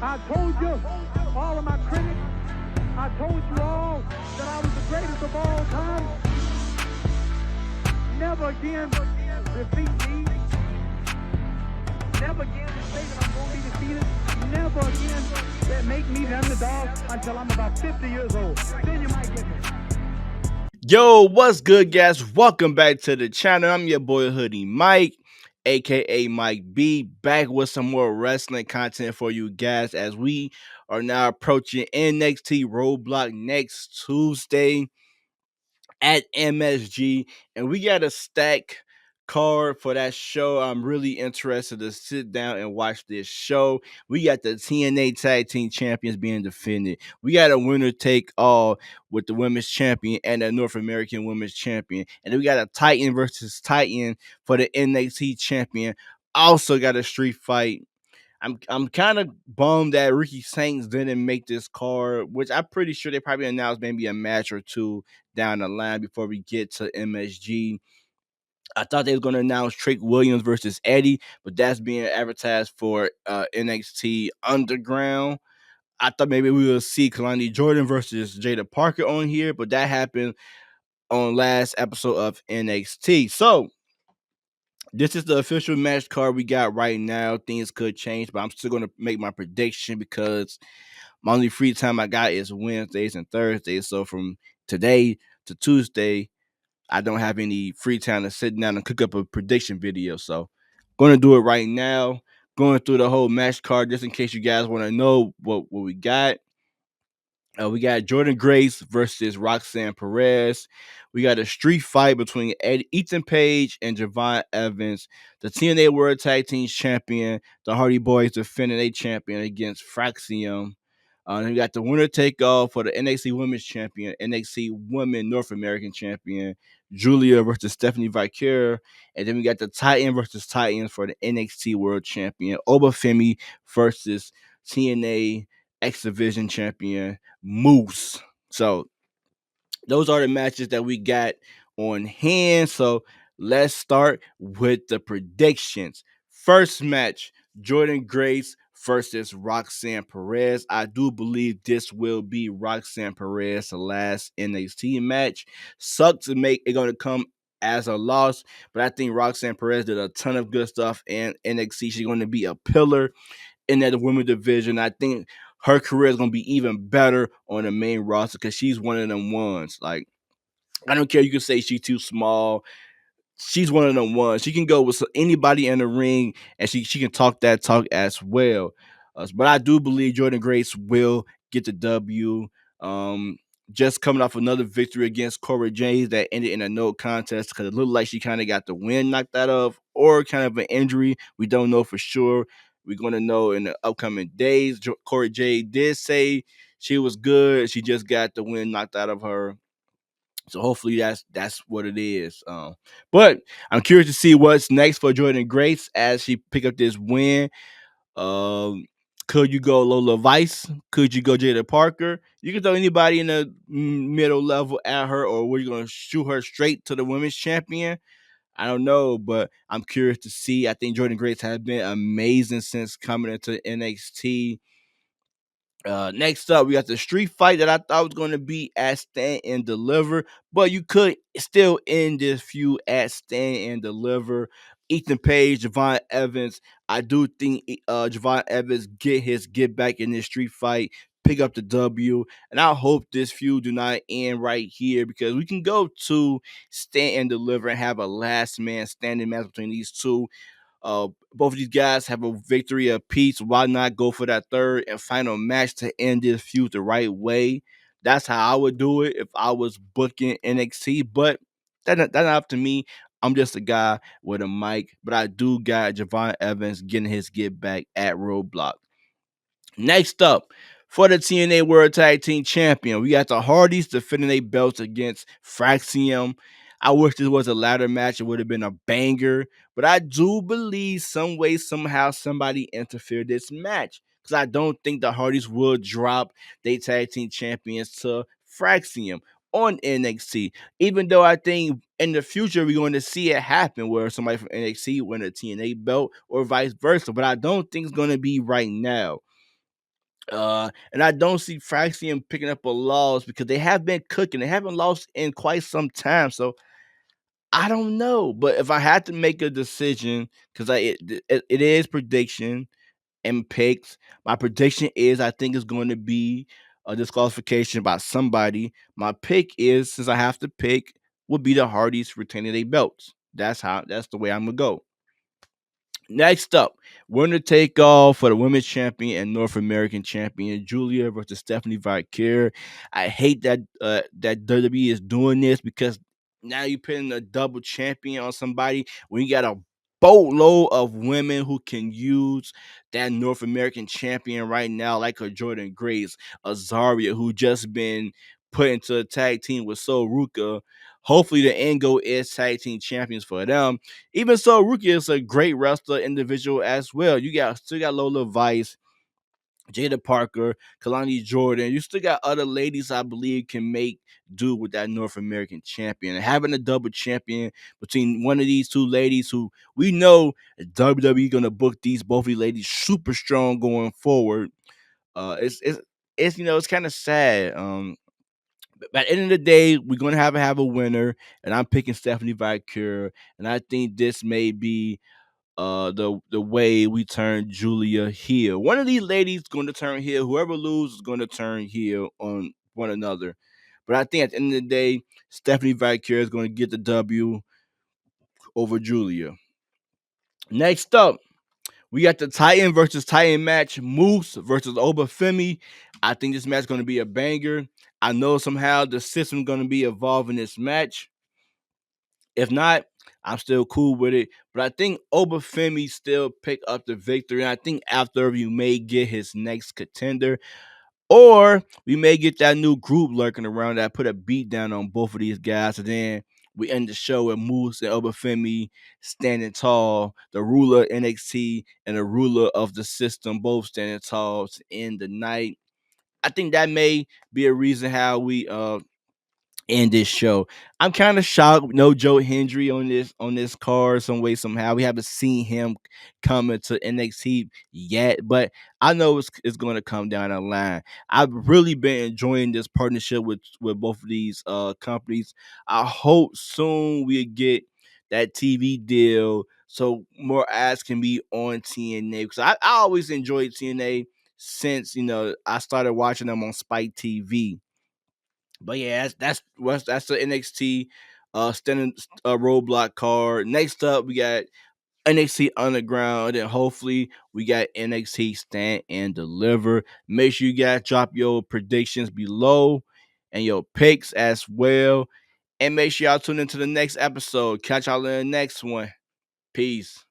I told you, all of my critics, I told you all that I was the greatest of all time. Never again defeat me. Never again say that I'm going to be defeated. Never again that make me the underdog until I'm about 50 years old. Then you might get me. Yo, what's good, guys? Welcome back to the channel. I'm your boy Hoodie Mike, aka Mike B, back with some more wrestling content for you guys as we are now approaching NXT Roadblock next Tuesday at MSG, and we got a stack card for that show. I'm really interested to sit down and watch this show. We got the TNA Tag Team Champions being defended. We got a winner take all with the Women's Champion and the North American Women's Champion, and then we got a Titan versus Titan for the NXT Champion. Also got a street fight. I'm kind of bummed that Ricky Saints didn't make this card, which I'm pretty sure they probably announced maybe a match or two down the line before we get to MSG. I thought they were going to announce Trick Williams versus Eddie, but that's being advertised for NXT Underground. I thought maybe we will see Kalani Jordan versus Jada Parker on here, but that happened on last episode of NXT. So this is the official match card we got right now. Things could change, but I'm still going to make my prediction because my only free time I got is Wednesdays and Thursdays. So from today to Tuesday, I don't have any free time to sit down and cook up a prediction video. So going to do it right now. Going through the whole match card just in case you guys want to know what we got. We got Jordan Grace versus Roxanne Perez. We got a street fight between Ethan Page and Javon Evans. The TNA World Tag Team Champion, the Hardy Boys defending a champion against Fraxium. And we got the winner take all for the NXT Women's Champion, NXT Women North American Champion, Julia versus Stephanie Vicaire. And then we got the Titan versus Titans for the NXT World Champion, Obafemi versus TNA X Division Champion, Moose. So those are the matches that we got on hand. So let's start with the predictions. First match, Jordan Grace versus Roxanne Perez. I do believe this will be Roxanne Perez, the last NXT match. Sucks to make it going to come as a loss, but I think Roxanne Perez did a ton of good stuff in NXT. She's going to be a pillar in that women's division. I think her career is going to be even better on the main roster because she's one of them ones. Like, I don't care. You can say she's too small. She's one of them ones. She can go with anybody in the ring, and she can talk that talk as well. But I do believe Jordan Grace will get the W. Um, just coming off another victory against Cora James that ended in a no contest because it looked like she kind of got the win knocked out of, or kind of an injury. We don't know for sure. We're going to know in the upcoming days. Cora J did say she was good. She just got the win knocked out of her. So hopefully that's what it is. But I'm curious to see what's next for Jordan Grace as she pick up this win. Um, could you go Lola Vice? Could you go Jada Parker? You can throw anybody in the middle level at her, or were you going to shoot her straight to the women's champion? I don't know, but I'm curious to see. I think Jordan Grace has been amazing since coming into NXT. Next up, we got the street fight that I thought was going to be at Stand and Deliver, but you could still end this feud at Stand and Deliver. Ethan Page, Javon Evans. I do think Javon Evans get back in this street fight, pick up the W, and I hope this feud do not end right here because we can go to Stand and Deliver and have a last man standing match between these two. Both of these guys have a victory apiece. Why not go for that third and final match to end this feud the right way? That's how I would do it if I was booking NXT. But that's not up to me. I'm just a guy with a mic. But I do got Javon Evans getting his get back at Roadblock. Next up, for the TNA World Tag Team Champion, we got the Hardys defending their belts against Fraxium. I wish this was a ladder match. It would have been a banger. But I do believe some way, somehow, somebody interfered this match. Because I don't think the Hardys will drop their tag team champions to Fraxium on NXT. Even though I think in the future we're going to see it happen where somebody from NXT win a TNA belt or vice versa. But I don't think it's going to be right now. And I don't see Fraxium picking up a loss because they have been cooking. They haven't lost in quite some time. So I don't know. But if I had to make a decision, because it is prediction and picks, my prediction is I think it's going to be a disqualification by somebody. My pick is, since I have to pick, would be the Hardys retaining their belts. That's the way I'm gonna go. Next up, we're going to take off for the women's champion and North American champion Julia versus Stephanie Valkyrie. I hate that WWE is doing this because now you're putting a double champion on somebody when you got a boatload of women who can use that North American champion right now, like a Jordan Grace, a Zarya, who just been put into a tag team with Sol Ruka. Hopefully, the end goal is tag team champions for them. Even so, Rookie is a great wrestler individual as well. You got Lola Vice, Jada Parker, Kalani Jordan. You still got other ladies I believe can make do with that North American champion. And having a double champion between one of these two ladies who we know WWE gonna book both of these ladies super strong going forward. It's it's kind of sad. But at the end of the day, we're gonna have a winner, and I'm picking Stephanie Valkyrie, and I think this may be the way we turn Julia heel. One of these ladies going to turn heel. Whoever loses is going to turn heel on one another. But I think at the end of the day, Stephanie Valkyrie is going to get the W over Julia. Next up, we got the Titan versus Titan match. Moose versus Obafemi. I think this match is going to be a banger. I know somehow the system going to be involved in this match. If not, I'm still cool with it. But I think Obafemi still pick up the victory. And I think after you may get his next contender. Or we may get that new group lurking around that put a beat down on both of these guys. And then we end the show with Moose and Obafemi standing tall, the ruler of NXT and the ruler of the system, both standing tall to end the night. I think that may be a reason how we in this show. I'm kind of shocked. No Joe Hendry on this card some way somehow. We haven't seen him coming to NXT yet, but I know it's going to come down the line. I've really been enjoying this partnership with both of these companies. I hope soon we get that TV deal so more ads can be on TNA because I always enjoyed TNA since I started watching them on Spike TV. But yeah, that's the NXT standing roadblock card. Next up, we got NXT Underground, and hopefully we got NXT Stand and Deliver. Make sure you guys drop your predictions below and your picks as well. And make sure y'all tune into the next episode. Catch y'all in the next one. Peace.